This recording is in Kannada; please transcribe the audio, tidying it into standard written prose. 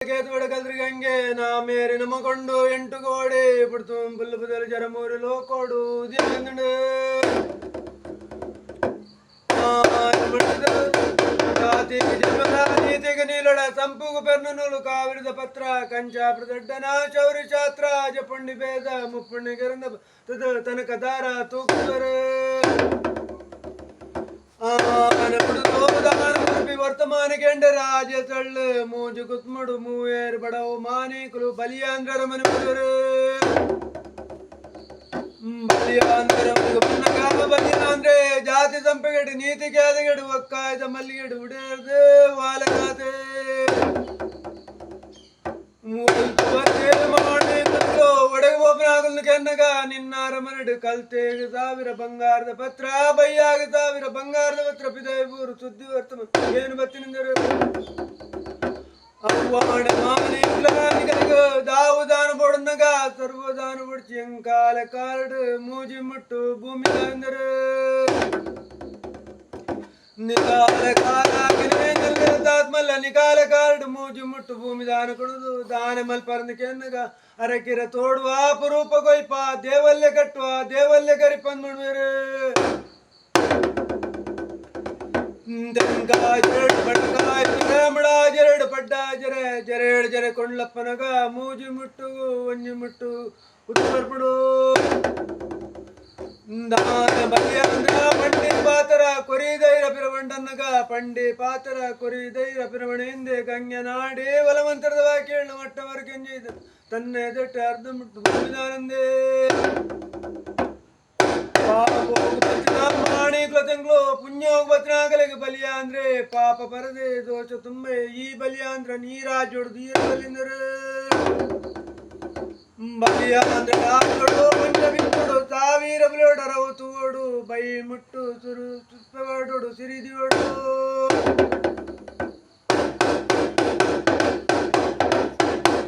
ಕೇತುವಡಗಲ್ರಿಗೆ ನಾ ಮೇರೆ ನಮಕೊಂಡು ಎಂಟು ಗೋಡೆ ಬಿಡ್ತು ಬುಲ್ಲು ಬದಲು ಜರ ಮೂರು ಲೋಕೋಡು ದಿನಂದು ನೀತಿಗೆ ನೀಲೊಡ ಸಂಪುಗು ಪೆರ್ನು ನೂಲು ಕಾವಿರದ ಪತ್ರ ಕಂಚಾಪುರ ದೊಡ್ಡನ ಚೌರಿ ಛಾತ್ರ ಜಪುಂಡಿ ಭೇದ ಮುಪ್ಪುಣ್ಣಿ ಗೆರಂದ ತನಕ ದಾರ ತೂಕುವರು वर्तमान केंड राज चल मूज कुत्मड़ मूवेर बड़ो मानिकलु बलियांद्र मन बलियांद्र बलियांद्रे जाति संपगड़ नीति क्यादगड़ ಒಕ್ಕಾಯ್ದ ಮಲ್ಲಿಗೆಡು ಉಡೇರ್ದೆ ವಾಲಗಾತೆ ಒಡಗೋಪನಾಗಲ್ನ ಕೆನ್ನಗ ನಿನ್ನಾರ ಮರಡು ಕಲ್ತೆಗೆ ಸಾವಿರ ಬಂಗಾರದ ಪತ್ರ ಬೈಯಾಗ ಸಾವಿರ ಬಂಗಾರದ ಪತ್ರ ಪಿದೈಬೂರು ಸುದ್ದಿ ವರ್ತಮ ಏನು ಬತ್ತಿನಿಂದರು ಅವ್ವಾಡ ಮಾನಿಗ ದಾವುದಾನ ಬೊಡನಗ ಸರ್ವದಾನ ಬುಡ್ಚಿ ಎಂಕಾಲ ಕಾರ್ಡ್ ಮೂಜಿ ಮುಟ್ಟು ಭೂಮಿ ಅಂದರು निकाल काला निकाल कार्ड मूजु मुट्टु भूमि दान कुड़ुदु दान मल परन केन्नगा अरकिर तोडुवा अपरूप गोय्प देवल्ले कट्टुवा देवल्ले करिपंद मुणवेरे दंगा जरड बडकाय पिरमडा जरड पड्डा जरे जरेड जरे कोंडलप्पनग मूजु मुट्टु वंजि मुट्टु उट्टर्पडु पंडी पातर कोरीदैर पिरवंडनग पंडी पातर कोरीदैर पिरवणेंदे गंगनाडे वलमंत्ರದ ವಾಕ್ಯಗಳು ಮಟ್ಟವರೆಗೆ ತನ್ನೆ ದಟ್ಟ ಅರ್ಧ ಮುಟ್ಟು ಭೂಮಿದಾನಂದೆ ಮಾಣಿ ಕ್ಲತಂಗ್ಲು ಪುಣ್ಯೋಗ ಬತ್ನಾಗಲಿಗೆ ಬಲಿಯಾಂದ್ರೆ ಪಾಪ ಪರದೆ ದೋಷ ತುಂಬೆ ಈ ಬಲಿಯಾಂದ್ರ ನೀರಾಜೊಡ್ದು ಈ ಬಲಿಂದರು ಬಲಿಯಾಂದ್ರ ಕಾಕಡು ಮಂಚ ಬಿಟ್ಟುಡು ಸಾವಿರ ಬಿಲೋಡರವು ತೂಡು ಬೈ ಮುಟ್ಟು ಸುರು ಸುಪ್ಪವಾಡೋಡು ಸಿರಿದಿಯೋಡು